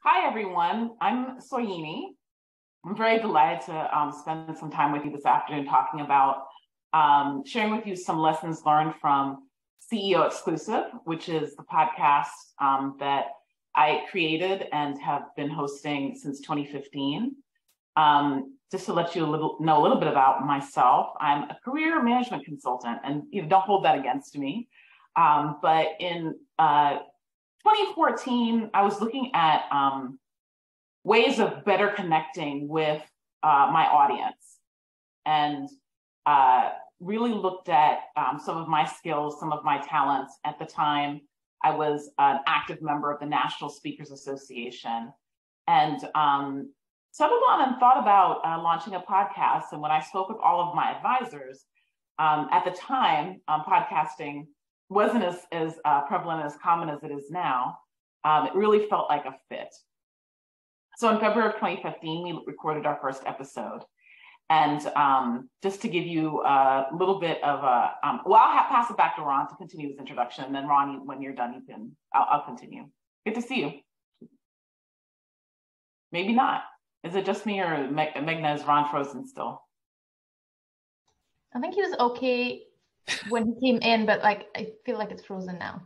Hi, everyone. I'm Soyini. I'm very delighted to spend some time with you this afternoon talking about sharing with you some lessons learned from CEO Exclusive, which is the podcast that I created and have been hosting since 2015. Just to let you know a little bit about myself, I'm a career management consultant, and don't hold that against me. But in 2014, I was looking at ways of better connecting with my audience, and really looked at some of my skills, some of my talents. At the time, I was an active member of the National Speakers Association, and settled on and thought about launching a podcast. And when I spoke with all of my advisors, at the time, podcasting wasn't as prevalent, as common as it is now. It really felt like a fit. So in February of 2015, we recorded our first episode. And just to give you a little bit of a, I'll pass it back to Ron to continue his introduction. And then Ron, when you're done, I'll continue. Good to see you. Maybe not. Is it just me, or Meghna, is Ron frozen still? I think he was okay when he came in, but I feel like it's frozen now.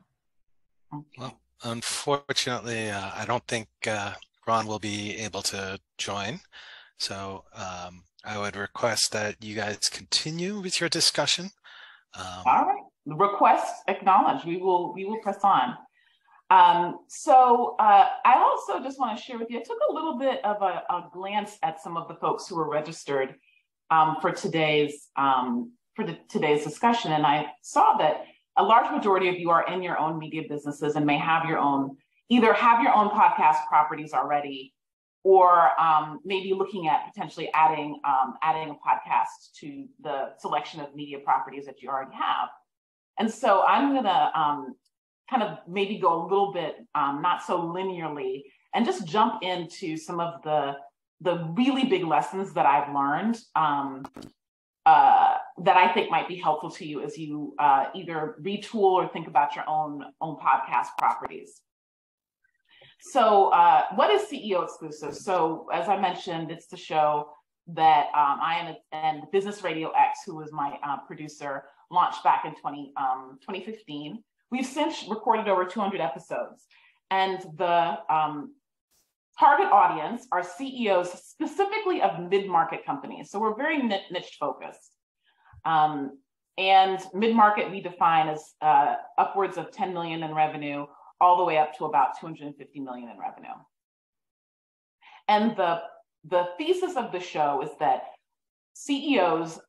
Well, unfortunately, I don't think Ron will be able to join. So I would request that you guys continue with your discussion. All right. Request acknowledged. We will press on. So I also just want to share with you, I took a little bit of a glance at some of the folks who were registered for today's discussion, and I saw that a large majority of you are in your own media businesses and may have either have your own podcast properties already, or maybe looking at potentially adding a podcast to the selection of media properties that you already have. And so I'm gonna kind of maybe go a little bit not so linearly and just jump into some of the really big lessons that I've learned that I think might be helpful to you as you either retool or think about your own podcast properties. So what is CEO Exclusive? So as I mentioned, it's the show that I am and Business Radio X, who was my producer, launched back in 2015. We've since recorded over 200 episodes, and the target audience are CEOs specifically of mid-market companies. So we're very niche focused. And mid-market we define as upwards of 10 million in revenue, all the way up to about 250 million in revenue. And the thesis of the show is that CEOs,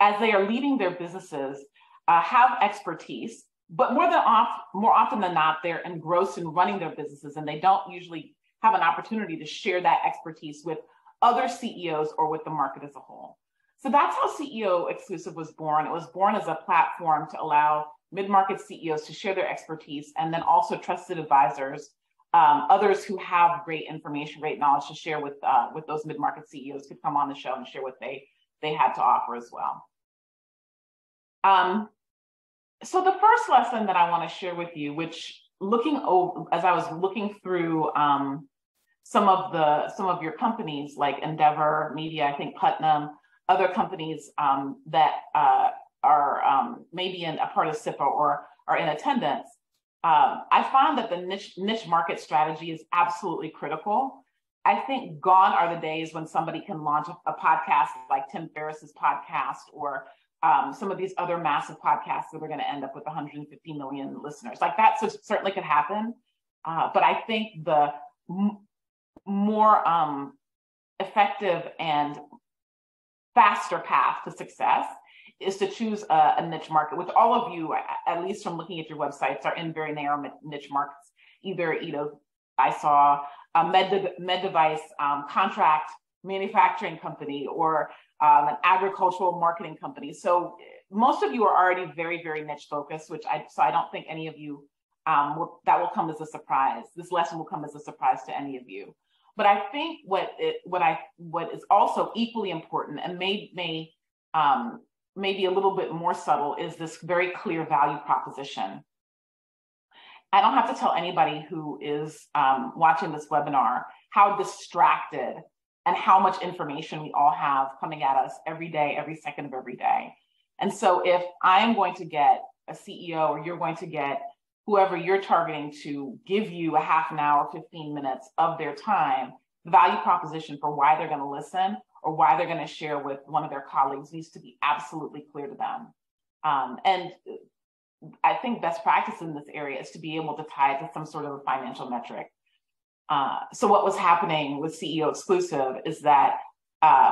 as they are leading their businesses, have expertise, but more often than not, they're engrossed in running their businesses, and they don't usually have an opportunity to share that expertise with other CEOs or with the market as a whole. So that's how CEO Exclusive was born. It was born as a platform to allow mid-market CEOs to share their expertise, and then also trusted advisors, others who have great information, great knowledge to share with those mid-market CEOs, could come on the show and share what they had to offer as well. So the first lesson that I want to share with you, which as I was looking through some of your companies like Endeavor Media, I think Putnam, other companies that are maybe a part of SIPA or are in attendance, I found that the niche market strategy is absolutely critical. I think gone are the days when somebody can launch a podcast like Tim Ferriss's podcast, or some of these other massive podcasts that are going to end up with 150 million listeners. Like that certainly could happen. But I think the more effective and faster path to success is to choose a niche market, which all of you, at least from looking at your websites, are in very narrow niche markets. Either, I saw a med device contract manufacturing company, or an agricultural marketing company. So most of you are already very, very niche focused, so I don't think any of you that will come as a surprise. This lesson will come as a surprise to any of you. But I think what is also equally important, and maybe a little bit more subtle, is this very clear value proposition. I don't have to tell anybody who is watching this webinar how distracted and how much information we all have coming at us every day, every second of every day. And so if I am going to get a CEO, or you're going to get whoever you're targeting to give you a half an hour, 15 minutes of their time, the value proposition for why they're going to listen or why they're going to share with one of their colleagues needs to be absolutely clear to them. And I think best practice in this area is to be able to tie it to some sort of a financial metric. So what was happening with CEO Exclusive is that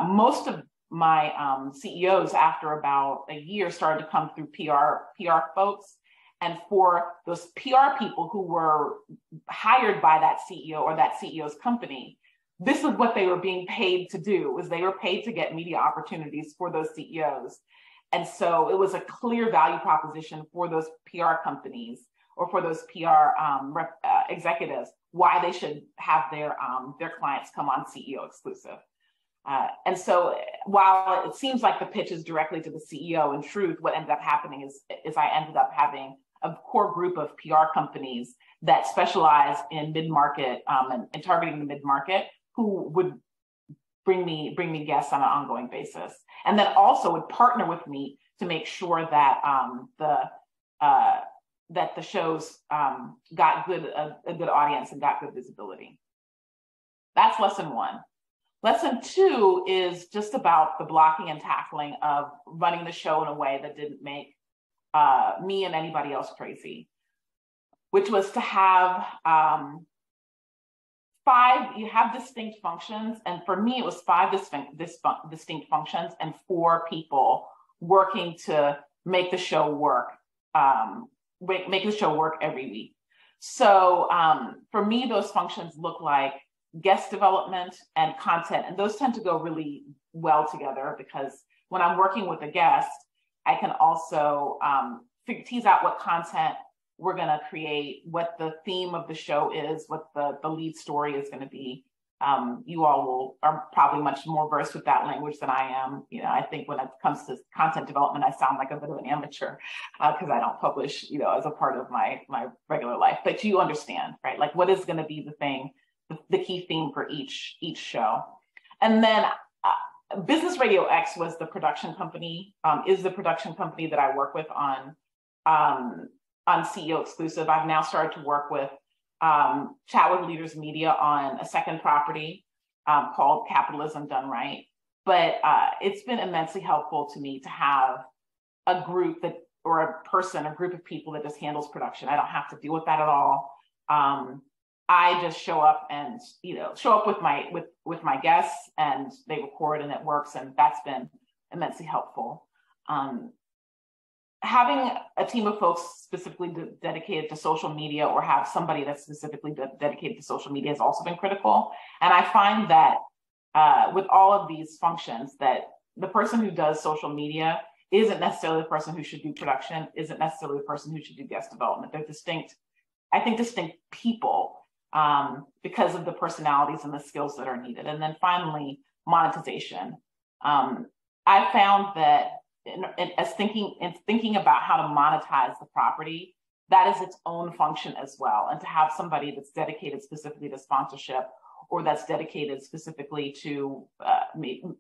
most of my CEOs, after about a year, started to come through PR folks. And for those PR people who were hired by that CEO or that CEO's company, this is what they were being paid to do, was they were paid to get media opportunities for those CEOs. And so it was a clear value proposition for those PR companies or for those PR executives why they should have their clients come on CEO Exclusive. And so while it seems like the pitch is directly to the CEO, in truth, what ended up happening is I ended up having a core group of PR companies that specialize in mid-market and targeting the mid-market, who would bring me guests on an ongoing basis, and then also would partner with me to make sure that that the shows got a good audience and got good visibility. That's lesson one. Lesson two is just about the blocking and tackling of running the show in a way that didn't make me and anybody else crazy, which was to have you have distinct functions. And for me, it was 5 distinct functions and 4 people working to make the show work, make the show work every week. So for me, those functions look like guest development and content. And those tend to go really well together, because when I'm working with a guest, I can also tease out what content we're going to create, what the theme of the show is, what the lead story is going to be. You all are probably much more versed with that language than I am. You know, I think when it comes to content development, I sound like a bit of an amateur because I don't publish, you know, as a part of my regular life. But you understand, right? Like, what is going to be the thing, the key theme for each show. And then Business Radio X was the production company, is the production company that I work with on CEO Exclusive. I've now started to work with Chat with Leaders Media on a second property called Capitalism Done Right. But it's been immensely helpful to me to have a group that, or a group of people that just handles production. I don't have to deal with that at all. I just show up and, you know, with my guests, and they record and it works, and that's been immensely helpful. Having a team of folks specifically dedicated to social media, or have somebody that's specifically dedicated to social media, has also been critical. And I find that with all of these functions, that the person who does social media isn't necessarily the person who should do production, isn't necessarily the person who should do guest development. They're distinct people because of the personalities and the skills that are needed. And then finally, monetization. I found that in thinking about how to monetize the property, that is its own function as well. And to have somebody that's dedicated specifically to sponsorship, or that's dedicated specifically to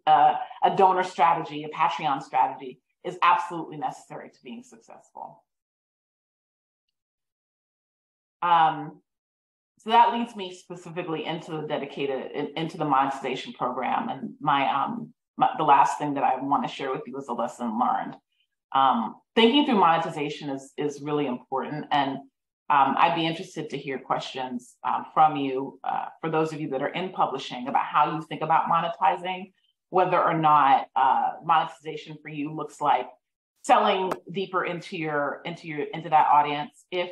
a donor strategy, a Patreon strategy, is absolutely necessary to being successful. So that leads me specifically into the monetization program. And the last thing that I want to share with you is a lesson learned. Thinking through monetization is really important. And I'd be interested to hear questions from you, for those of you that are in publishing, about how you think about monetizing, whether or not monetization for you looks like selling deeper into that audience. If,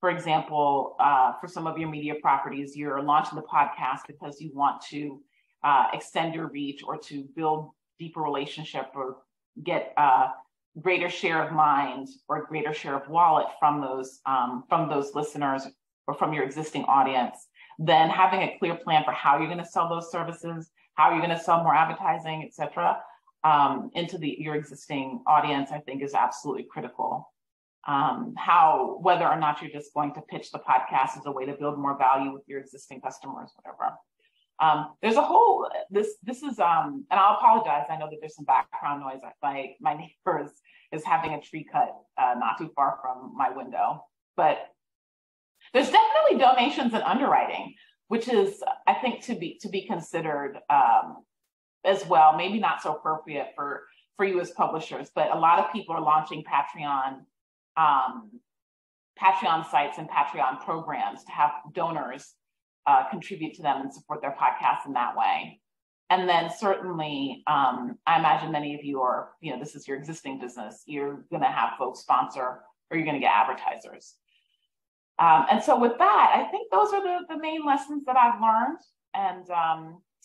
for example, for some of your media properties, you're launching the podcast because you want to extend your reach, or to build deeper relationship, or get greater share of mind or greater share of wallet from those listeners or from your existing audience, then having a clear plan for how you're going to sell those services, how you're going to sell more advertising, et cetera, into your existing audience, I think is absolutely critical. how, whether or not you're just going to pitch the podcast as a way to build more value with your existing customers, whatever. There's a whole, this is, and I'll apologize. I know that there's some background noise. My neighbor is having a tree cut not too far from my window, but there's definitely donations and underwriting, which is, I think, to be considered as well. Maybe not so appropriate for you as publishers, but a lot of people are launching Patreon sites and Patreon programs to have donors contribute to them and support their podcasts in that way. And then certainly, I imagine many of you are, this is your existing business. You're going to have folks sponsor, or you're going to get advertisers. And so with that, I think those are the main lessons that I've learned. And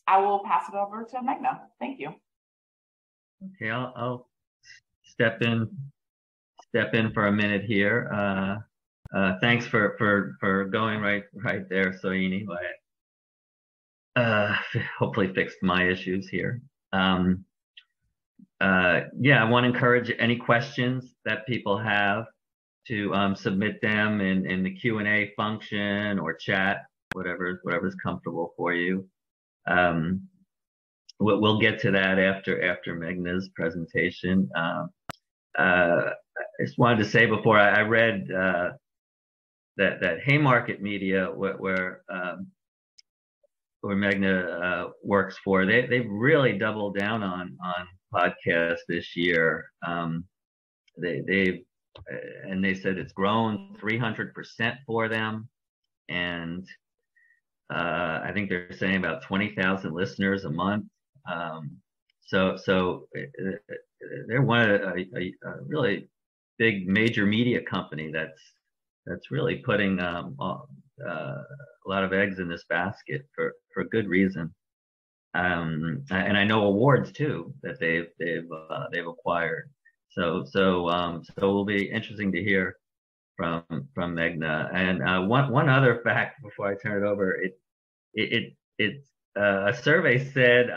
I will pass it over to Meghna. Thank you. Okay, I'll step in for a minute here. Thanks for going right there, Soyini. Hopefully fixed my issues here. Yeah, I want to encourage any questions that people have to submit them in the Q&A function or chat, whatever's comfortable for you. We'll get to that after Meghna's presentation. I just wanted to say before I read that Haymarket Media, where Meghna works for, they've really doubled down on podcasts this year. They said it's grown 300% for them, and I think they're saying about 20,000 listeners a month. So they're one of a really big major media company that's really putting a lot of eggs in this basket for good reason. And I know awards too that they've acquired. So it will be interesting to hear from Meghna. And one other fact before I turn it over, a survey said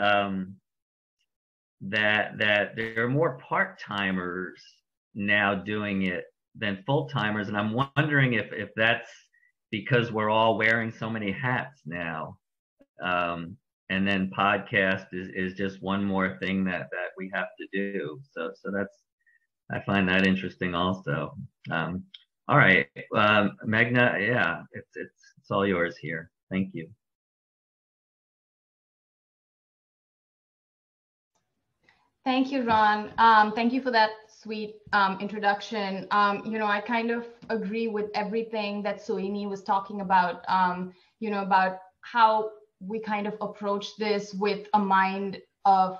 that there are more part-timers now doing it than full-timers, and I'm wondering if that's because we're all wearing so many hats now, and then podcast is just one more thing that we have to do. So that's, I find that interesting also. All right, Meghna, yeah, it's all yours here. Thank you. Thank you, Ron. Thank you for that sweet introduction. I kind of agree with everything that Soyini was talking about, about how we kind of approach this with a mind of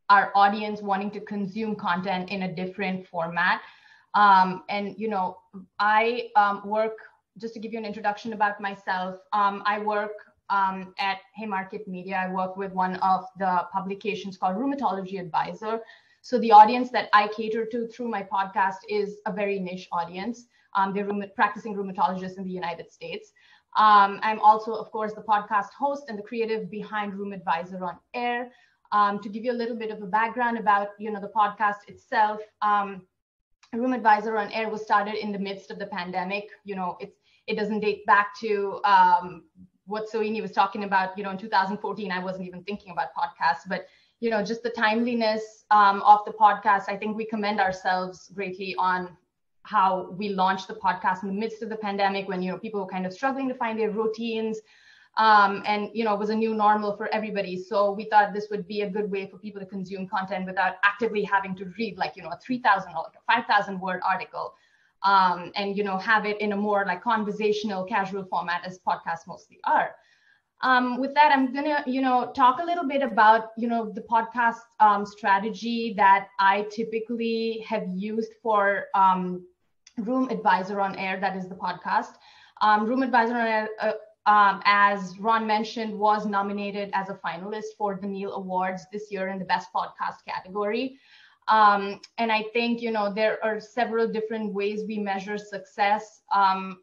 our audience wanting to consume content in a different format. I work, just to give you an introduction about myself, I work at Haymarket Media. I work with one of the publications called Rheumatology Advisor. So the audience that I cater to through my podcast is a very niche audience. They're practicing rheumatologists in the United States. I'm also, of course, the podcast host and the creative behind Rheumadvisor on Air. To give you a little bit of a background about, the podcast itself, Rheumadvisor on Air was started in the midst of the pandemic. It doesn't date back to what Soyini was talking about. In 2014, I wasn't even thinking about podcasts, but just the timeliness of the podcast. I think we commend ourselves greatly on how we launched the podcast in the midst of the pandemic, when people were kind of struggling to find their routines, and it was a new normal for everybody. So we thought this would be a good way for people to consume content without actively having to read a 3,000 or a 5,000 word article, and have it in a more conversational, casual format, as podcasts mostly are. With that, I'm gonna talk a little bit about the podcast strategy that I typically have used for Rheumadvisor on Air, that is the podcast. Rheumadvisor on Air, as Ron mentioned, was nominated as a finalist for the Neil Awards this year in the Best Podcast category. And I think, there are several different ways we measure success. And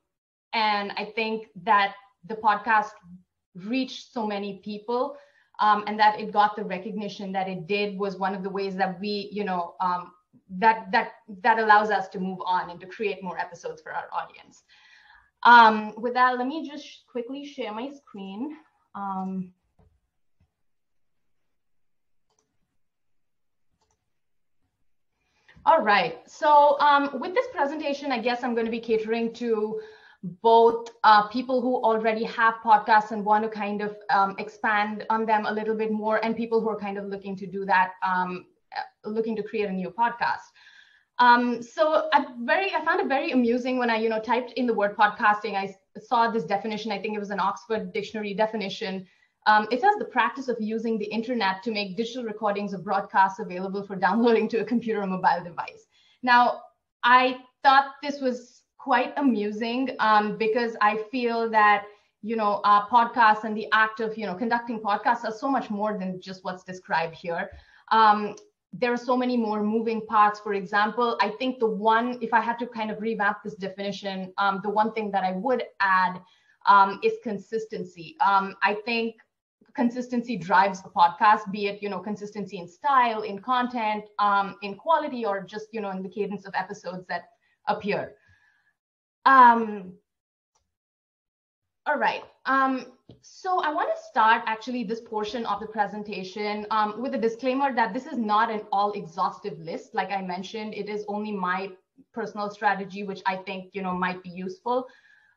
I think that the podcast reached so many people, and that it got the recognition that it did was one of the ways that we, that allows us to move on and to create more episodes for our audience. With that, let me just quickly share my screen. All right, so with this presentation, I guess I'm going to be catering to both people who already have podcasts and want to kind of expand on them a little bit more, and people who are kind of looking to do that, looking to create a new podcast. So I found it very amusing when I typed in the word podcasting. I saw this definition. I think it was an Oxford Dictionary definition. It says the practice of using the internet to make digital recordings of broadcasts available for downloading to a computer or mobile device. Now, I thought this was quite amusing because I feel that podcasts and the act of conducting podcasts are so much more than just what's described here. There are so many more moving parts. For example, I think if I had to kind of revamp this definition, the one thing that I would add is consistency. I think consistency drives a podcast, be it consistency in style, in content, in quality, or just in the cadence of episodes that appear. All right. So I want to start actually this portion of the presentation with a disclaimer that this is not an all exhaustive list. Like I mentioned, it is only my personal strategy, which I think might be useful.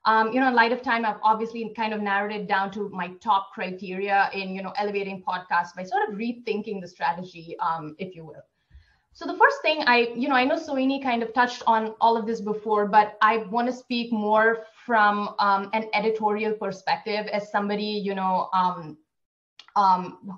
In light of time, I've obviously kind of narrowed it down to my top criteria in elevating podcasts by sort of rethinking the strategy, if you will. So the first thing I know Soyini kind of touched on all of this before, but I want to speak more from an editorial perspective as somebody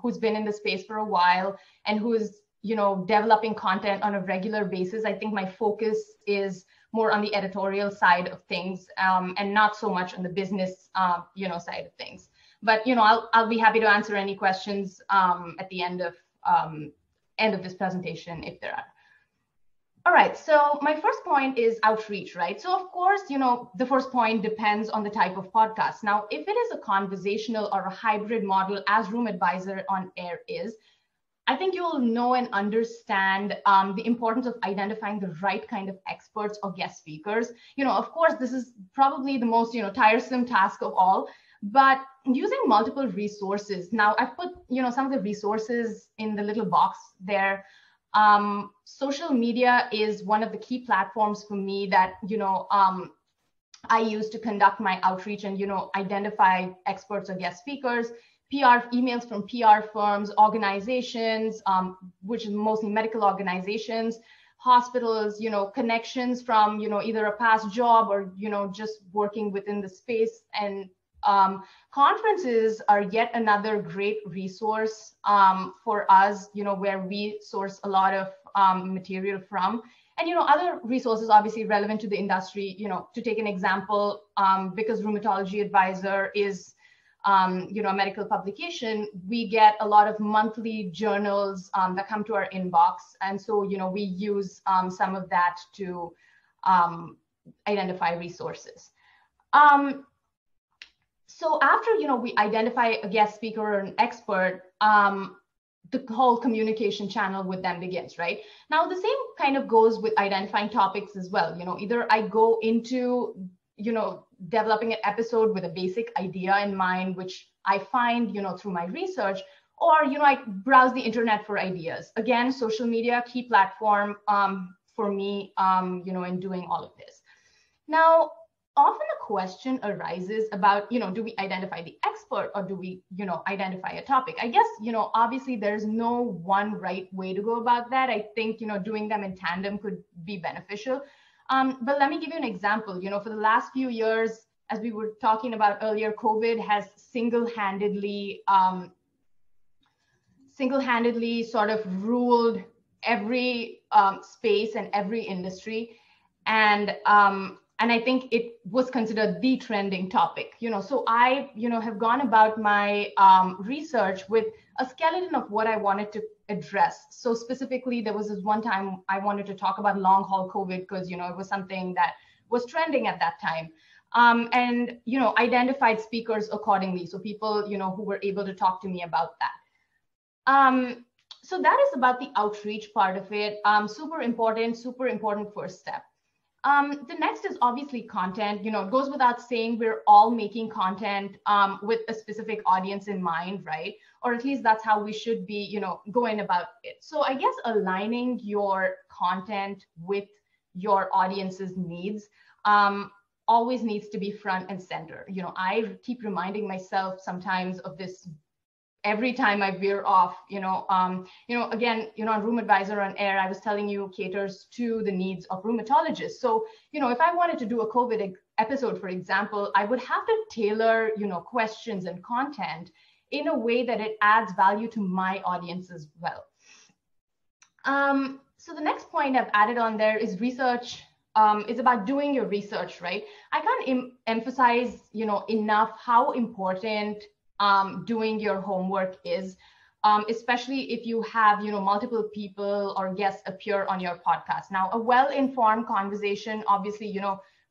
who's been in the space for a while and who's developing content on a regular basis. I think my focus is more on the editorial side of things and not so much on the business side of things. But I'll be happy to answer any questions at the end of this presentation if there are. All right, so my first point is outreach, right? So of course, the first point depends on the type of podcast. Now, if it is a conversational or a hybrid model, as Room Advisor on Air is, I think you will know and understand the importance of identifying the right kind of experts or guest speakers. Of course, this is probably the most tiresome task of all, but using multiple resources. Now, I've put some of the resources in the little box there. Social media is one of the key platforms for me that I use to conduct my outreach and identify experts or guest speakers. PR emails from PR firms, organizations, which is mostly medical organizations, hospitals, connections from either a past job or just working within the space. And conferences are yet another great resource for us, where we source a lot of material from. And other resources obviously relevant to the industry. To take an example, because Rheumatology Advisor is a medical publication, we get a lot of monthly journals that come to our inbox. And so, we use some of that to identify resources. So after, we identify a guest speaker or an expert, the whole communication channel with them begins, right? Now, the same kind of goes with identifying topics as well. Either I go into, developing an episode with a basic idea in mind, which I find, through my research, or, I browse the internet for ideas. Again, social media, key platform for me, in doing all of this. Now, often a question arises about, do we identify the expert or do we, identify a topic? I guess, obviously there's no one right way to go about that. I think, doing them in tandem could be beneficial. But let me give you an example. For the last few years, as we were talking about earlier, COVID has single-handedly sort of ruled every space and every industry. And I think it was considered the trending topic. So I, have gone about my research with a skeleton of what I wanted to address. So specifically, there was this one time I wanted to talk about long haul COVID because, it was something that was trending at that time. And, identified speakers accordingly. So people, who were able to talk to me about that. So that is about the outreach part of it. Super important first step. The next is obviously content. It goes without saying we're all making content with a specific audience in mind, right? Or at least that's how we should be, going about it. So I guess aligning your content with your audience's needs always needs to be front and center. I keep reminding myself sometimes of this every time I veer off, again, on Rheum Advisor on air, I was telling you caters to the needs of rheumatologists. So, if I wanted to do a COVID episode, for example, I would have to tailor, questions and content in a way that it adds value to my audience as well. So the next point I've added on there is research. It's about doing your research, right? I can't emphasize, enough how important doing your homework is, especially if you have, multiple people or guests appear on your podcast. Now, a well-informed conversation, obviously,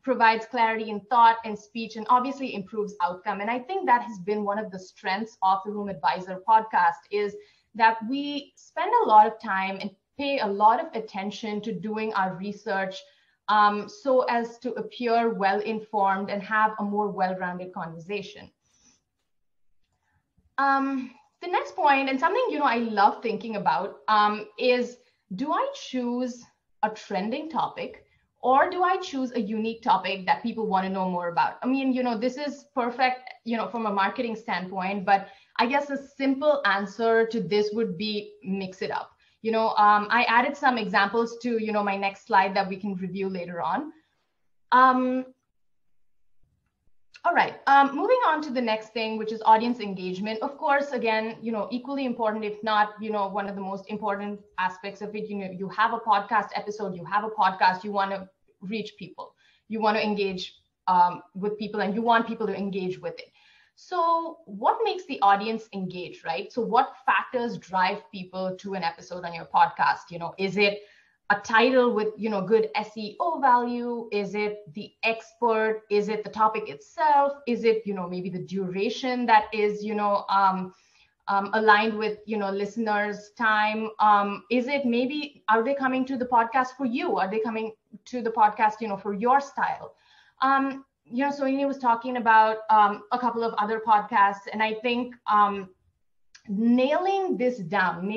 provides clarity in thought and speech and obviously improves outcome. And I think that has been one of the strengths of the Rheum Advisor podcast is that we spend a lot of time and pay a lot of attention to doing our research so as to appear well-informed and have a more well-rounded conversation. The next point, and something, I love thinking about is, do I choose a trending topic or do I choose a unique topic that people want to know more about? I mean, this is perfect, from a marketing standpoint, but I guess a simple answer to this would be mix it up. I added some examples to, my next slide that we can review later on. All right, moving on to the next thing, which is audience engagement. Of course, again, equally important, if not, one of the most important aspects of it. You have a podcast episode, you have a podcast, you want to reach people, you want to engage with people, and you want people to engage with it. So what makes the audience engage, right? So what factors drive people to an episode on your podcast? Is it a title with, good SEO value? Is it the expert? Is it the topic itself? Is it, maybe the duration that is, aligned with, listeners' time? Is it maybe, are they coming to the podcast for you? Are they coming to the podcast, for your style? Soyini was talking about a couple of other podcasts, and I think nailing this down,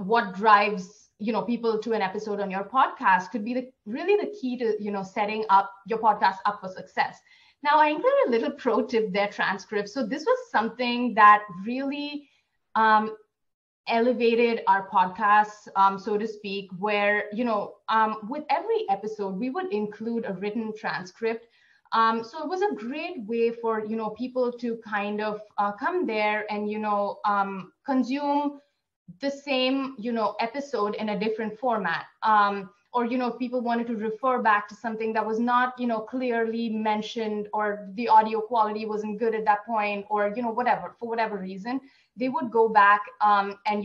what drives people to an episode on your podcast could be really the key to setting up your podcast up for success. Now, I included a little pro tip there, transcript. So this was something that really elevated our podcasts, so to speak, where with every episode we would include a written transcript. So it was a great way for people to kind of come there and consume the same episode in a different format, or people wanted to refer back to something that was not clearly mentioned, or the audio quality wasn't good at that point, or whatever, for whatever reason, they would go back and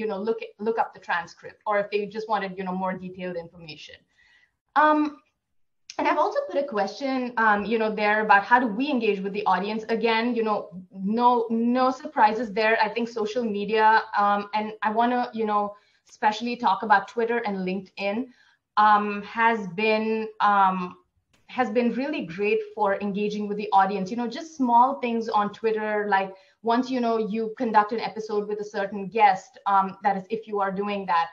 look up the transcript, or if they just wanted more detailed information. And I've also put a question, there about how do we engage with the audience. Again, no surprises there. I think social media, and I want to, especially talk about Twitter and LinkedIn, has been really great for engaging with the audience. Just small things on Twitter, like once you conduct an episode with a certain guest, that is, if you are doing that.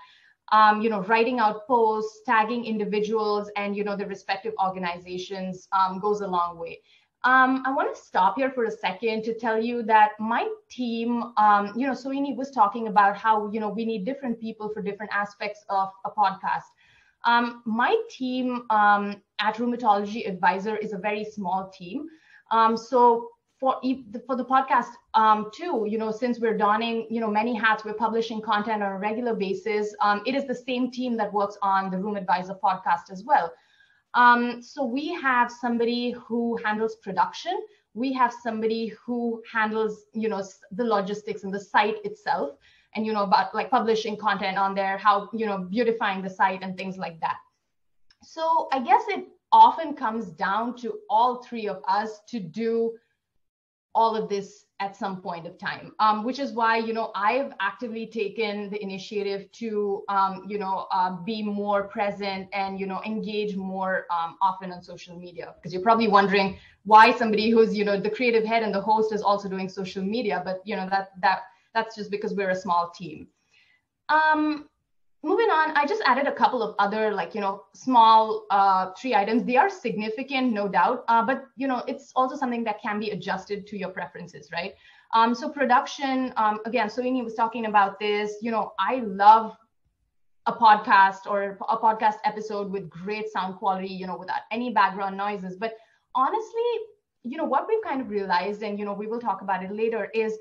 Writing out posts, tagging individuals and, the respective organizations goes a long way. I want to stop here for a second to tell you that my team, Soyini was talking about how, we need different people for different aspects of a podcast. My team at Rheumatology Advisor is a very small team. So for the podcast too, since we're donning, many hats, we're publishing content on a regular basis. It is the same team that works on the Rheum Advisor podcast as well. So we have somebody who handles production. We have somebody who handles, the logistics and the site itself, and, about like publishing content on there, how, beautifying the site and things like that. So I guess it often comes down to all three of us to do all of this at some point of time, which is why, I've actively taken the initiative to, be more present and, engage more often on social media. Because you're probably wondering why somebody who's, the creative head and the host is also doing social media. But, that's just because we're a small team. Moving on, I just added a couple of other small 3 items. They are significant, no doubt, but it's also something that can be adjusted to your preferences, right? So production, again, Soyini was talking about this. I love a podcast or a podcast episode with great sound quality, without any background noises. But honestly, what we've kind of realized, and we will talk about it later, is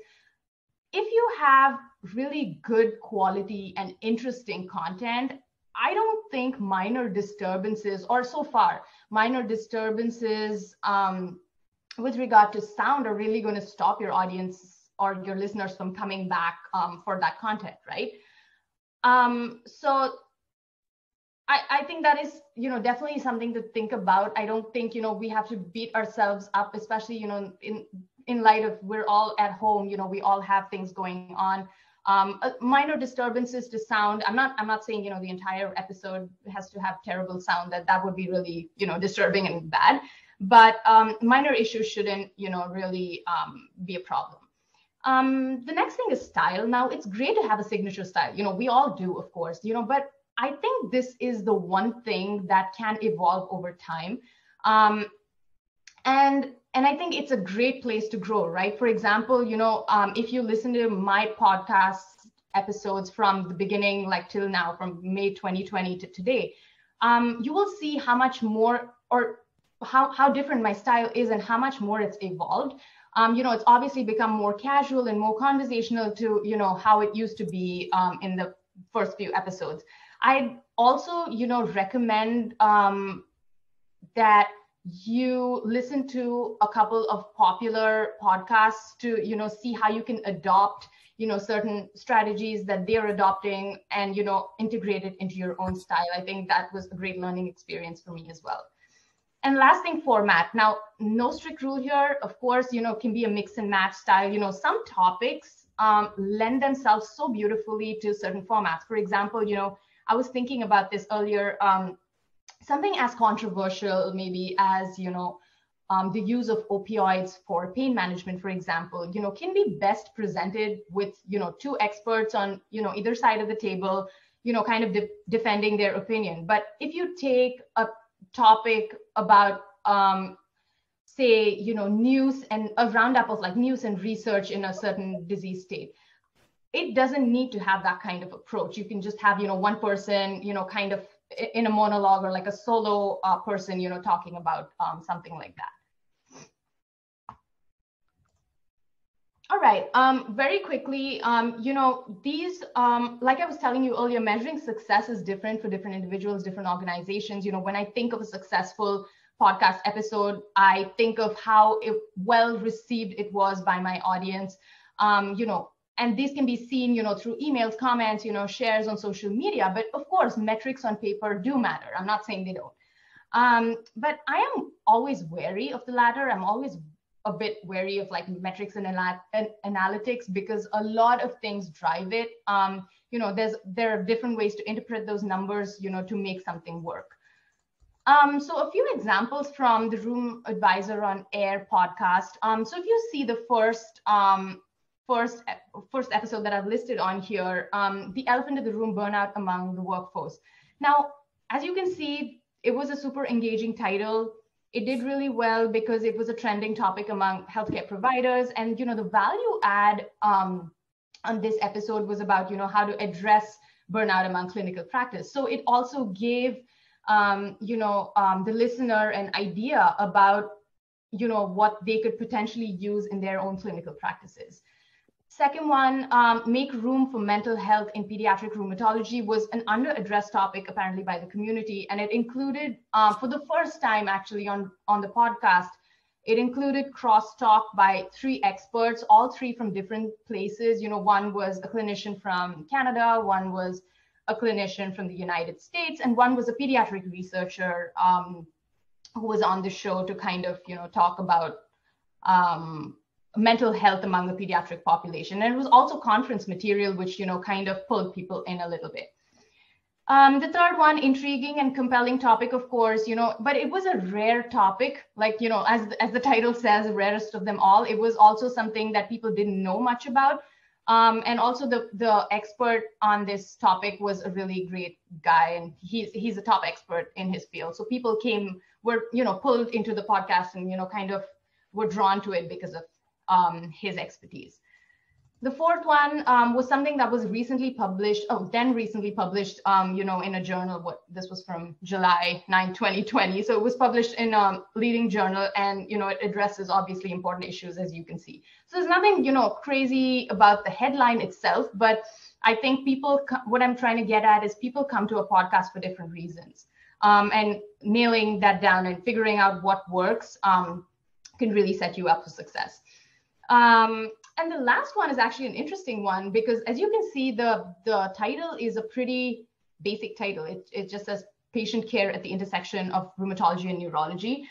if you have really good quality and interesting content, I don't think minor disturbances, or so far, minor disturbances with regard to sound are really going to stop your audience or your listeners from coming back for that content, right? So I think that is, definitely something to think about. I don't think, we have to beat ourselves up, especially, in light of we're all at home, we all have things going on. Minor disturbances to sound. I'm not saying, the entire episode has to have terrible sound. That would be really, disturbing and bad. But minor issues shouldn't, really be a problem. The next thing is style. Now, it's great to have a signature style. We all do, of course, but I think this is the one thing that can evolve over time. And I think it's a great place to grow, right? For example, if you listen to my podcast episodes from the beginning, till now, from May 2020 to today, you will see how much more, or how different my style is and how much more it's evolved. It's obviously become more casual and more conversational to, how it used to be in the first few episodes. I'd also, recommend that you listen to a couple of popular podcasts to, see how you can adopt, certain strategies that they're adopting and, integrate it into your own style. I think that was a great learning experience for me as well. And last thing, format. Now, no strict rule here. Of course, can be a mix and match style. Some topics lend themselves so beautifully to certain formats. For example, I was thinking about this earlier. Something as controversial maybe as, the use of opioids for pain management, for example, can be best presented with, 2 experts on, either side of the table, kind of defending their opinion. But if you take a topic about, say, news and a roundup of news and research in a certain disease state, it doesn't need to have that kind of approach. You can just have, one person, kind of in a monologue or like a solo person, talking about something like that. All right, very quickly, these, like I was telling you earlier, measuring success is different for different individuals, different organizations. When I think of a successful podcast episode, I think of how well received it was by my audience, and these can be seen, through emails, comments, shares on social media. But of course, metrics on paper do matter. I'm not saying they don't. But I am always wary of the latter. I'm always a bit wary of metrics and analytics, because a lot of things drive it. There are different ways to interpret those numbers, to make something work. So a few examples from the Room Advisor on Air podcast. So if you see the first episode that I've listed on here, the elephant in the room, burnout among the workforce. Now, as you can see, it was a super engaging title. It did really well because it was a trending topic among healthcare providers. And, the value add on this episode was about, how to address burnout among clinical practice. So it also gave, the listener an idea about, what they could potentially use in their own clinical practices. Second one, make room for mental health in pediatric rheumatology, was an under-addressed topic apparently by the community. And it included, for the first time actually on the podcast, it included crosstalk by 3 experts, all 3 from different places. One was a clinician from Canada, one was a clinician from the United States, and one was a pediatric researcher who was on the show to kind of, talk about mental health among the pediatric population. And it was also conference material, which, kind of pulled people in a little bit. The third one, intriguing and compelling topic, of course, but it was a rare topic, like, as the title says, rarest of them all. It was also something that people didn't know much about. And also the expert on this topic was a really great guy, and he's a top expert in his field. So people were pulled into the podcast and, kind of were drawn to it because of his expertise. The fourth one was something that was recently published, in a journal. This was from July 9, 2020. So it was published in a leading journal, and, it addresses obviously important issues, as you can see. So there's nothing, crazy about the headline itself, but I think what I'm trying to get at is people come to a podcast for different reasons. And nailing that down and figuring out what works can really set you up for success. And the last one is actually an interesting one, because as you can see, the title is a pretty basic title. It just says patient care at the intersection of rheumatology and neurology.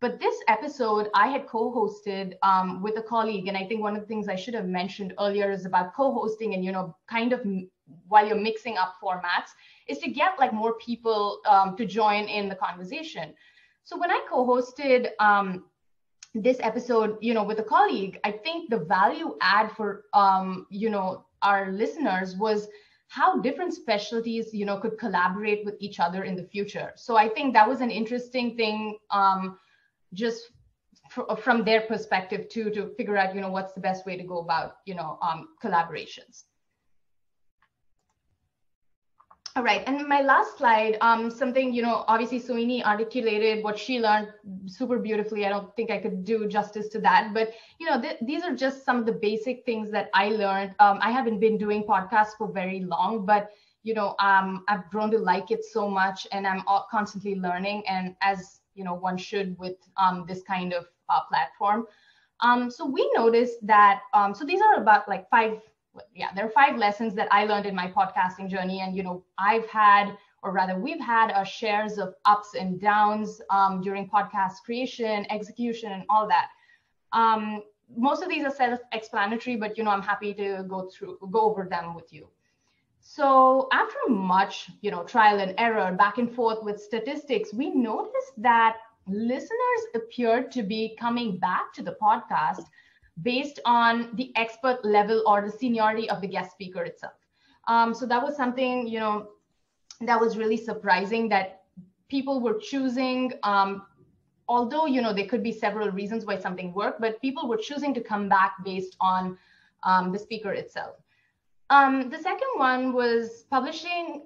But this episode I had co-hosted with a colleague. And I think one of the things I should have mentioned earlier is about co-hosting and, kind of while you're mixing up formats, is to get like more people to join in the conversation. So when I co-hosted this episode, with a colleague, I think the value add for, our listeners was how different specialties, could collaborate with each other in the future. So I think that was an interesting thing, just from their perspective too, to figure out, what's the best way to go about, collaborations. All right, and my last slide, something, obviously Soyini articulated what she learned super beautifully. I don't think I could do justice to that, but, these are just some of the basic things that I learned. I haven't been doing podcasts for very long, but, I've grown to like it so much, and I'm constantly learning, and as, one should with this kind of platform. So we noticed that, so these are about like there are 5 lessons that I learned in my podcasting journey. And, we've had shares of ups and downs during podcast creation, execution, and all that. Most of these are self-explanatory, but, I'm happy to go over them with you. So after much, trial and error, back and forth with statistics, we noticed that listeners appeared to be coming back to the podcast based on the expert level or the seniority of the guest speaker itself. So that was something, that was really surprising, that people were choosing, although, there could be several reasons why something worked, but people were choosing to come back based on the speaker itself. The second one was publishing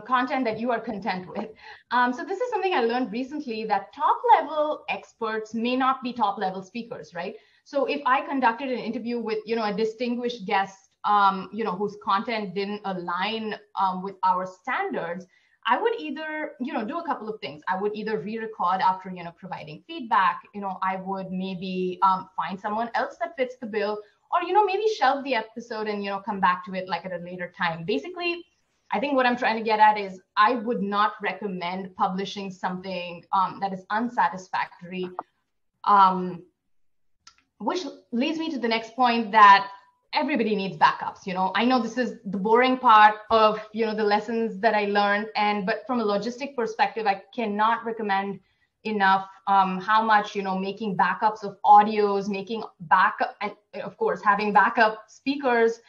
content that you are content with. So this is something I learned recently, that top level experts may not be top level speakers, right? So if I conducted an interview with, a distinguished guest, whose content didn't align with our standards, I would either, do a couple of things. I would either re-record after, providing feedback, I would maybe find someone else that fits the bill, or, maybe shelve the episode and, come back to it like at a later time. Basically, I think what I'm trying to get at is I would not recommend publishing something that is unsatisfactory, which leads me to the next point, that everybody needs backups. I know this is the boring part of, the lessons that I learned, but from a logistic perspective, I cannot recommend enough how much, making backups of audios, making backup, and of course, having backup speakers,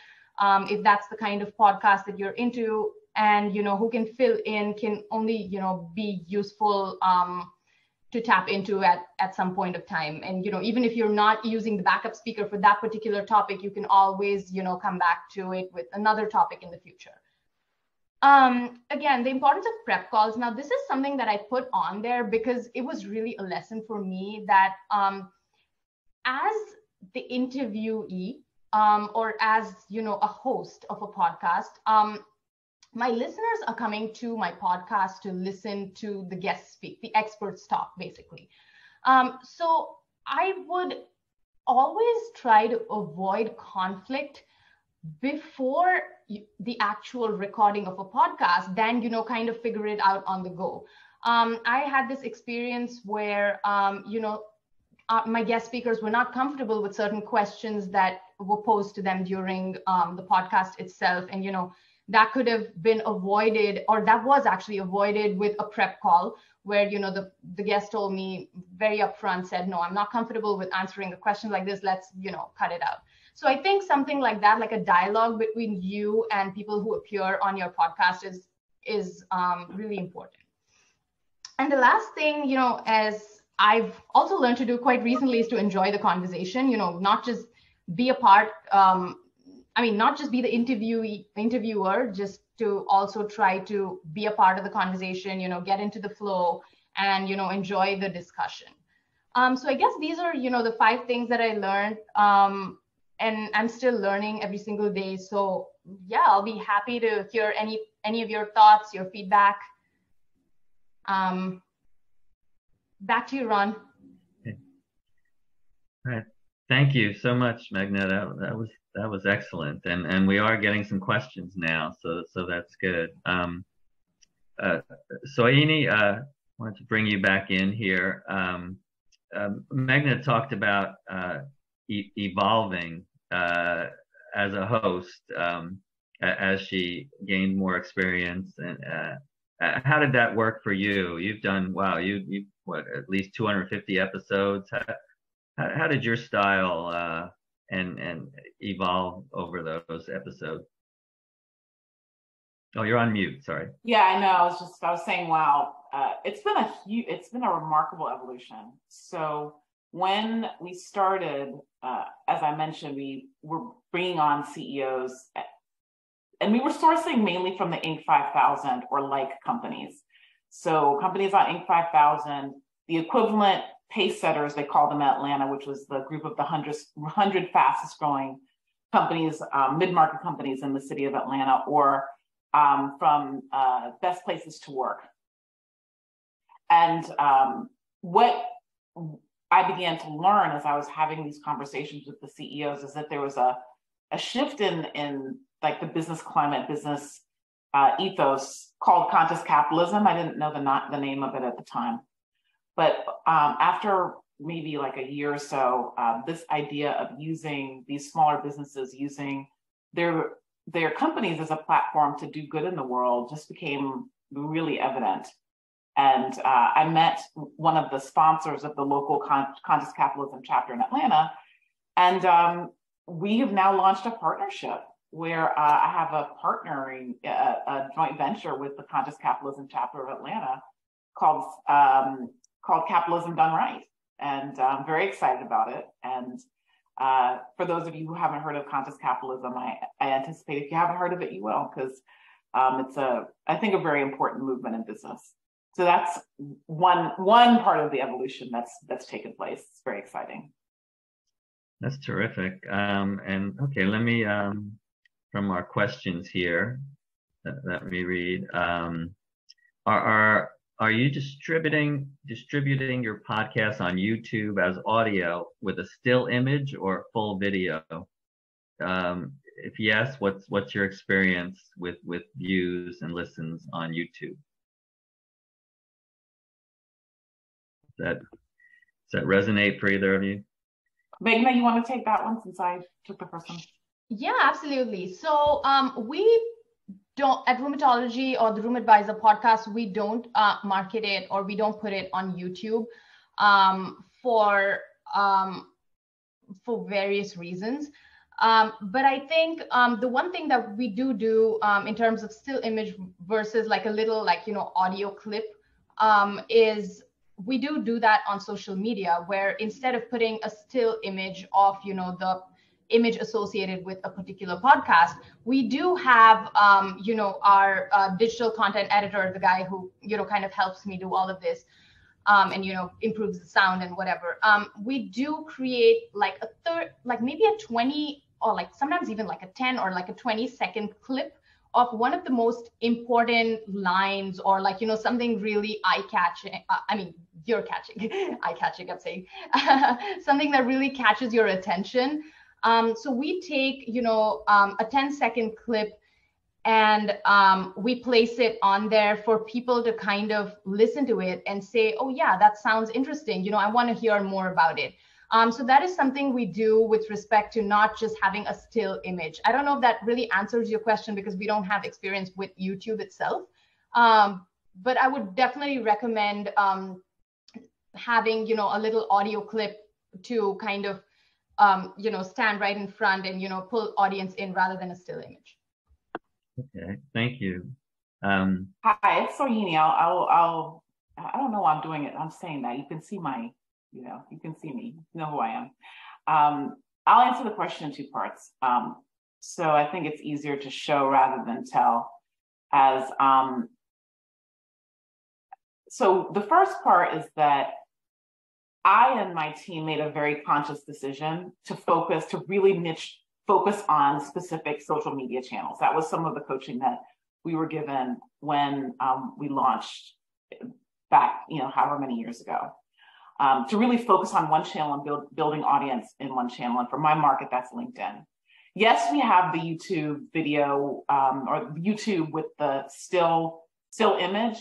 if that's the kind of podcast that you're into, and who can fill in, can only be useful to tap into at some point of time. And even if you're not using the backup speaker for that particular topic, you can always come back to it with another topic in the future. Again, the importance of prep calls. Now, this is something that I put on there because it was really a lesson for me, that as the interviewee, or as a host of a podcast, my listeners are coming to my podcast to listen to the guests speak, the experts talk, basically. So I would always try to avoid conflict before the actual recording of a podcast, then kind of figure it out on the go. I had this experience where my guest speakers were not comfortable with certain questions that were posed to them during the podcast itself. And, that could have been avoided, or that was actually avoided with a prep call where, the guest told me very upfront, said, no, I'm not comfortable with answering a question like this. Let's, cut it out. So I think something like that, like a dialogue between you and people who appear on your podcast is really important. And the last thing, as I've also learned to do quite recently, is to enjoy the conversation, not just be a part, not just be the interviewer, just to also try to be a part of the conversation, get into the flow and, enjoy the discussion. So I guess these are, the 5 things that I learned, and I'm still learning every single day. So yeah, I'll be happy to hear any of your thoughts, your feedback. Back to you, Ron. Okay. All right. Thank you so much, Meghna. That was excellent, and we are getting some questions now, so that's good. Soyini, I wanted to bring you back in here. Meghna talked about evolving as a host as she gained more experience, and how did that work for you? You've done, wow, you what, at least 250 episodes. How did your style and evolve over those episodes? Oh, you're on mute. Sorry. Yeah, I know. I was saying, wow, it's been a remarkable evolution. So when we started, as I mentioned, we were bringing on CEOs, and we were sourcing mainly from the Inc. 5000 or like companies. So companies on Inc. 5000, the equivalent pace setters, they call them in Atlanta, which was the group of the 100 fastest growing companies, mid-market companies in the city of Atlanta, or from best places to work. And what I began to learn as I was having these conversations with the CEOs is that there was a shift in like the business climate, business ethos called conscious capitalism. I didn't know the name of it at the time. But after maybe like a year or so, this idea of using these smaller businesses, using their companies as a platform to do good in the world just became really evident. And I met one of the sponsors of the local conscious capitalism chapter in Atlanta. And we have now launched a partnership where I have a joint venture with the conscious capitalism chapter of Atlanta called Capitalism Done Right. And I'm very excited about it. And for those of you who haven't heard of conscious capitalism, I anticipate if you haven't heard of it, you will, because it's I think a very important movement in business. So that's one part of the evolution that's taken place. It's very exciting. That's terrific. And okay, let me from our questions here, let me read. Are you distributing your podcast on YouTube as audio with a still image or full video? If yes, what's your experience with views and listens on YouTube? Does that resonate for either of you? Meghna, you want to take that one since I took the first one? Yeah, absolutely. So we don't, at Rheumatology or the Rheum Advisor podcast, we don't market it, or we don't put it on YouTube for various reasons. But I think the one thing that we do in terms of still image versus like a little audio clip is we do that on social media, where instead of putting a still image of the image associated with a particular podcast, we do have our digital content editor, the guy who kind of helps me do all of this and improves the sound and whatever. We do create like maybe a 20 or like sometimes even like a 10 or like a 20-second clip of one of the most important lines, or something really eye-catching. You're catching, eye-catching, I'm saying. Something that really catches your attention. So we take, a 10-second clip, And we place it on there for people to kind of listen to it and say, oh yeah, that sounds interesting. You know, I want to hear more about it. So that is something we do with respect to not just having a still image. I don't know if that really answers your question because we don't have experience with YouTube itself. But I would definitely recommend having, you know, a little audio clip to kind of, you know, stand right in front and, you know, pull audience in rather than a still image. Okay, thank you. Hi, it's Soyini. I don't know why I'm doing it. I'm saying that you can see my, you know, you can see me, you know who I am. I'll answer the question in two parts. So I think it's easier to show rather than tell. So the first part is that I and my team made a very conscious decision to really focus on specific social media channels. That was some of the coaching that we were given when we launched back, you know, however many years ago. To really focus on one channel and building audience in one channel. And for my market, that's LinkedIn. Yes, we have the YouTube video or YouTube with the still image,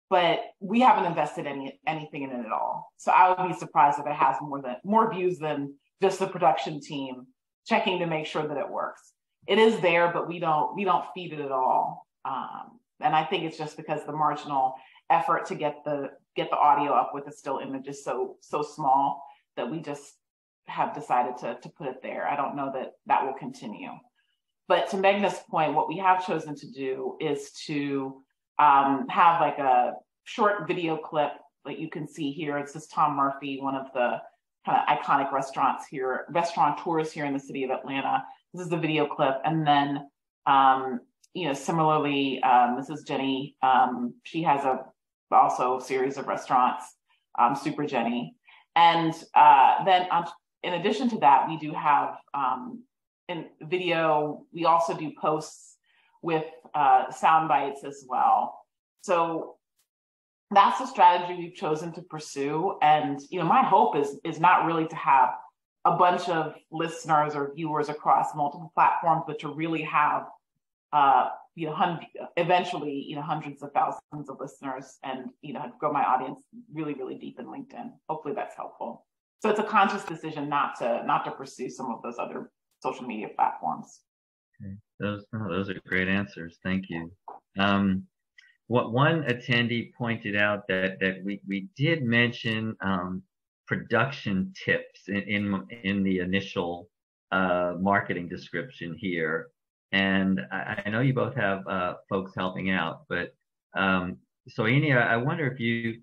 but we haven't invested anything in it at all. So I would be surprised if it has more views than just the production team checking to make sure that it works. It is there, but we don't feed it at all. And I think it's just because the marginal effort to get the audio up with the still image is so small that we just have decided to put it there. I don't know that will continue. But to Meghna's point, what we have chosen to do is to have like a short video clip that you can see here. It's this Tom Murphy, one of the kind of iconic restaurateurs here in the city of Atlanta. This is the video clip. And then, you know, similarly, this is Jenny. She has also a series of restaurants, Super Jenny. And then in addition to that, we do have in video, we also do posts with sound bites as well. So that's the strategy we've chosen to pursue. And, you know, my hope is not really to have a bunch of listeners or viewers across multiple platforms, but to really have, you know, eventually, you know, hundreds of thousands of listeners and, you know, grow my audience really, really deep in LinkedIn. Hopefully that's helpful. So it's a conscious decision not to pursue some of those other social media platforms. Okay. Those are great answers. Thank you. What one attendee pointed out that we did mention production tips in the initial marketing description here, and I know you both have folks helping out, but Soyini, I wonder if you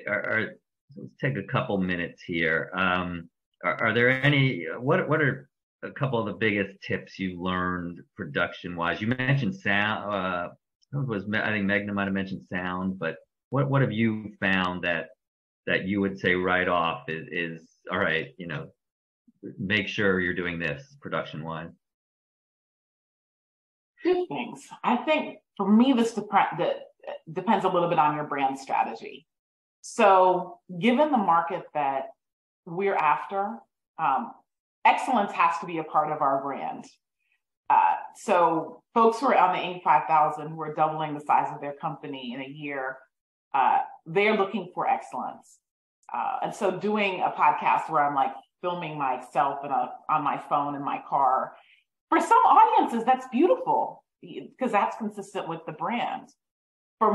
are. Let's take a couple minutes here. Are there any? What are a couple of the biggest tips you learned production-wise? You mentioned sound. I think Meghna might have mentioned sound, but what have you found that you would say right off is all right? You know, make sure you're doing this production-wise. Two things. I think for me, this depends a little bit on your brand strategy. So given the market that we're after, excellence has to be a part of our brand. So folks who are on the Inc. 5000 who are doubling the size of their company in a year, they're looking for excellence. And so doing a podcast where I'm like filming myself on my phone in my car, for some audiences, that's beautiful because that's consistent with the brand. For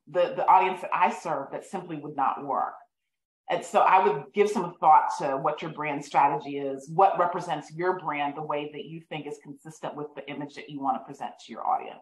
the audience that I serve, that simply would not work. And so I would give some thought to what your brand strategy is, what represents your brand, the way that you think is consistent with the image that you want to present to your audience.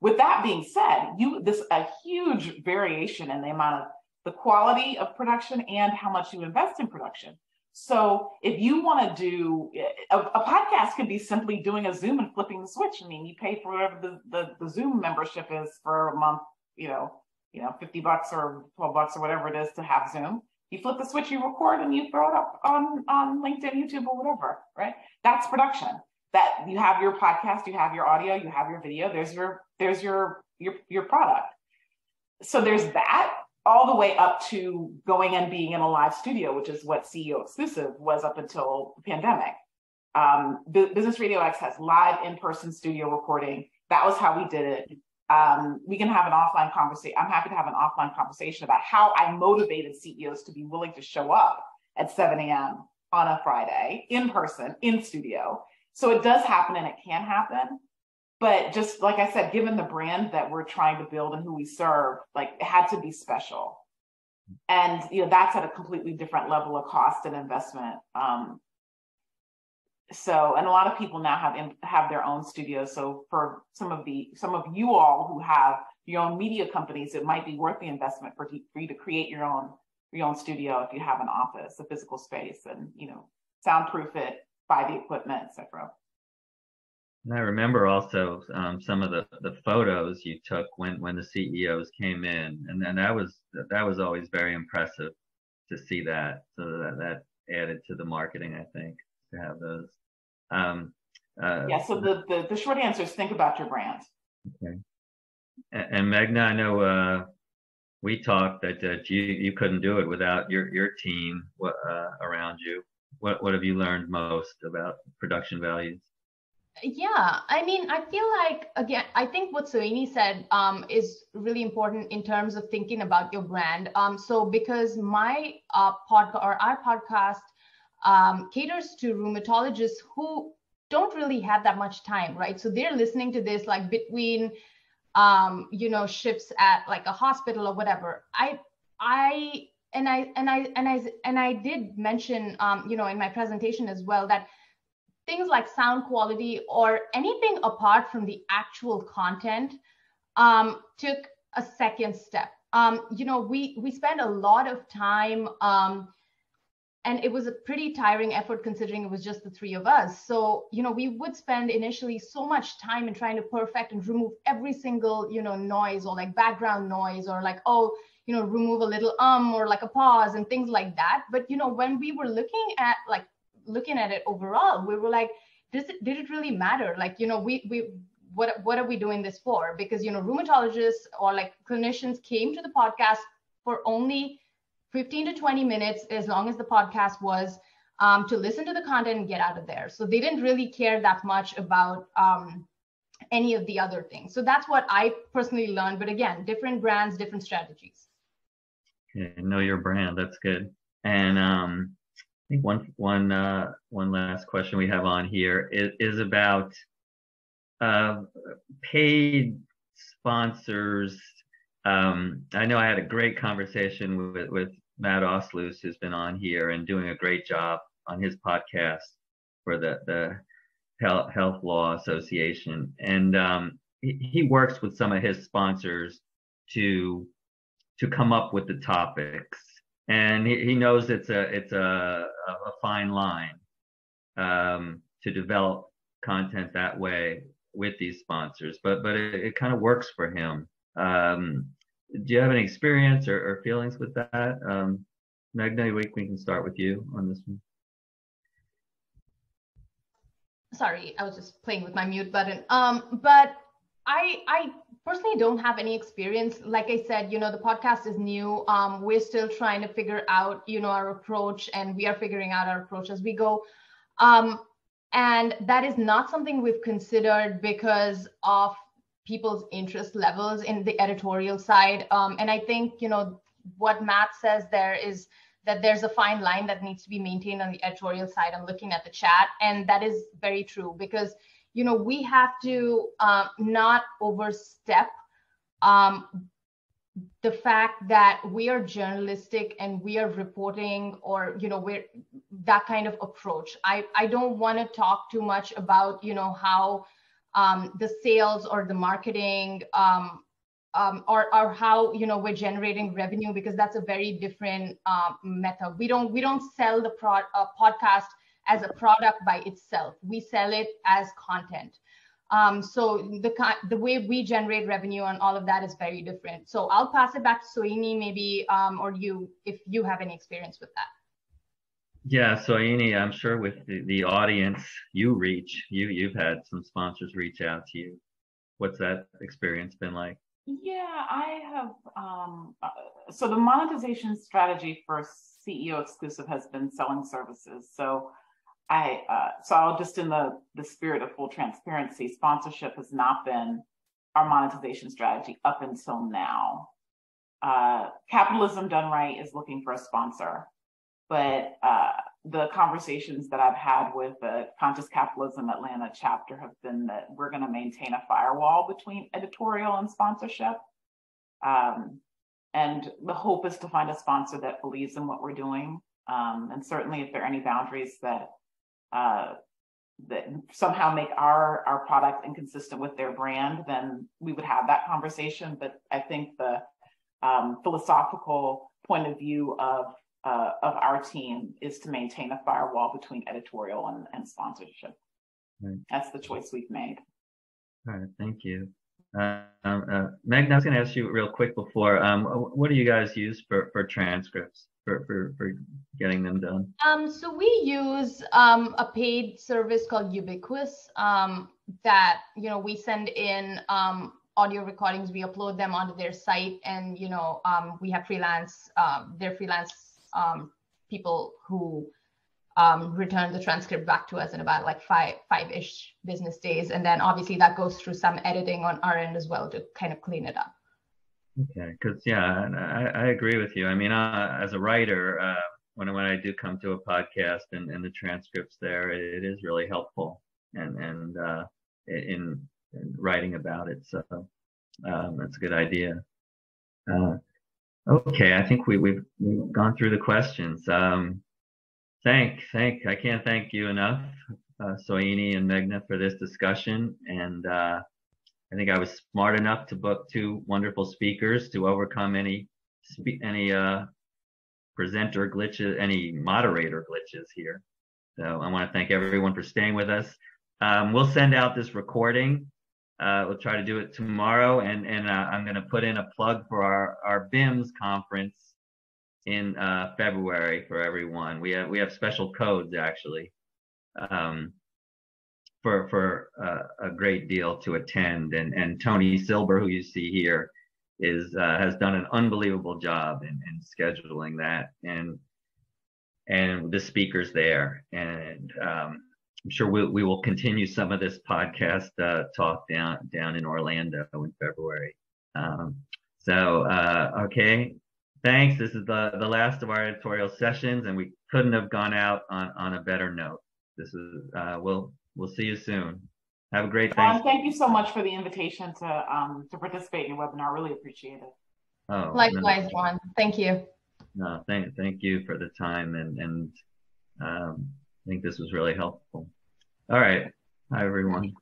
With that being said, there's a huge variation in the amount of the quality of production and how much you invest in production. So if you want to do a podcast, could be simply doing a Zoom and flipping the switch. I mean, you pay for whatever the Zoom membership is for a month, you know, $50 or $12 or whatever it is to have Zoom. You flip the switch, you record, and you throw it up on LinkedIn, YouTube, or whatever, right? That's production. That you have your podcast, you have your audio, you have your video. There's your product. So there's that, all the way up to going and being in a live studio, which is what CEO Exclusive was up until the pandemic. Business Radio X has live in-person studio recording. that was how we did it. We can have an offline conversation. I'm happy to have an offline conversation about how I motivated CEOs to be willing to show up at 7 a.m. on a Friday in person, in studio. So it does happen and it can happen. But just like I said, given the brand that we're trying to build and who we serve, like it had to be special. And that's at a completely different level of cost and investment. So, and a lot of people now have their own studios. So for some of you all who have your own media companies, it might be worth the investment for you to create your own studio if you have an office, a physical space, and soundproof it, buy the equipment, etc. And I remember also some of the photos you took when the CEOs came in, and that was always very impressive to see that. So that added to the marketing, I think, to have those. So the short answer is think about your brand. Okay. And Meghna, I know we talked that you couldn't do it without your team around you. What have you learned most about production values? Yeah, I mean, I feel like, again, I think what Soyini said is really important in terms of thinking about your brand. So because my our podcast caters to rheumatologists who don't really have that much time, right? So they're listening to this like between, shifts at like a hospital or whatever. I did mention, in my presentation as well, that things like sound quality or anything apart from the actual content took a second step. We spent a lot of time, and it was a pretty tiring effort considering it was just the three of us. So, we would spend initially so much time in trying to perfect and remove every single, noise or like background noise or like, remove a little or like a pause and things like that. But, when we were looking at it overall, we were like, did it really matter? Like, what are we doing this for? Because, rheumatologists or like clinicians came to the podcast for only 15 to 20 minutes, as long as the podcast was, to listen to the content and get out of there. So they didn't really care that much about any of the other things. So that's what I personally learned. But again, different brands, different strategies. Okay, know your brand. That's good. And I think one last question we have on here is about paid sponsors. I know I had a great conversation with Matt Osloos, who's been on here and doing a great job on his podcast for the Health Law Association, and he works with some of his sponsors to come up with the topics. And he knows it's a fine line to develop content that way with these sponsors, but it kind of works for him. Do you have any experience or feelings with that? Meghna, we can start with you on this one. Sorry, I was just playing with my mute button. But I personally don't have any experience. Like I said, the podcast is new. We're still trying to figure out, our approach, and we are figuring out our approach as we go. And that is not something we've considered because of people's interest levels in the editorial side. And I think, what Matt says there is that there's a fine line that needs to be maintained on the editorial side. I'm looking at the chat, and that is very true because we have to not overstep the fact that we are journalistic and we are reporting, or we're that kind of approach. I don't want to talk too much about how the sales or the marketing or how we're generating revenue, because that's a very different method. We don't sell the podcast as a product by itself. We sell it as content. So the way we generate revenue and all of that is very different. So I'll pass it back to Soyini, maybe, or you, if you have any experience with that. Yeah, Soyini, I'm sure with the audience you reach, you've had some sponsors reach out to you. What's that experience been like? Yeah, I have. So the monetization strategy for CEO exclusive has been selling services. So So I'll just, in the spirit of full transparency, sponsorship has not been our monetization strategy up until now. Capitalism done right is looking for a sponsor, but the conversations that I've had with the Conscious Capitalism Atlanta chapter have been that we're going to maintain a firewall between editorial and sponsorship. And the hope is to find a sponsor that believes in what we're doing. And certainly if there are any boundaries that that somehow make our product inconsistent with their brand, then we would have that conversation. But I think the philosophical point of view of our team is to maintain a firewall between editorial and sponsorship. Right. That's the choice we've made. All right, thank you. Meghna, I was going to ask you real quick before, what do you guys use for transcripts, for getting them done? So we use a paid service called Ubiquitous that, we send in audio recordings, we upload them onto their site, and, we have freelance people who return the transcript back to us in about like five-ish business days. And then obviously that goes through some editing on our end as well to kind of clean it up. Okay, because I agree with you. I mean, as a writer, when I do come to a podcast and the transcripts there, it is really helpful and in writing about it. So that's a good idea. Okay, I think we've gone through the questions. I can't thank you enough, Soyini and Meghna, for this discussion. And I think I was smart enough to book two wonderful speakers to overcome any presenter glitches, any moderator glitches here. So I want to thank everyone for staying with us. We'll send out this recording. We'll try to do it tomorrow, and I'm going to put in a plug for our BIMS conference in February for everyone. We have special codes actually for a great deal to attend, and Tony Silber, who you see here, has done an unbelievable job in scheduling that, and the speakers there, and I'm sure we will continue some of this podcast talk down in Orlando in February. Okay, thanks. This is the last of our editorial sessions, and we couldn't have gone out on a better note. This is we'll see you soon. Have a great Thanksgiving. Thank you so much for the invitation to participate in your webinar. Really appreciate it. Oh, likewise, Ron. Thank you. No, thank you for the time, and I think this was really helpful. All right. Hi, everyone.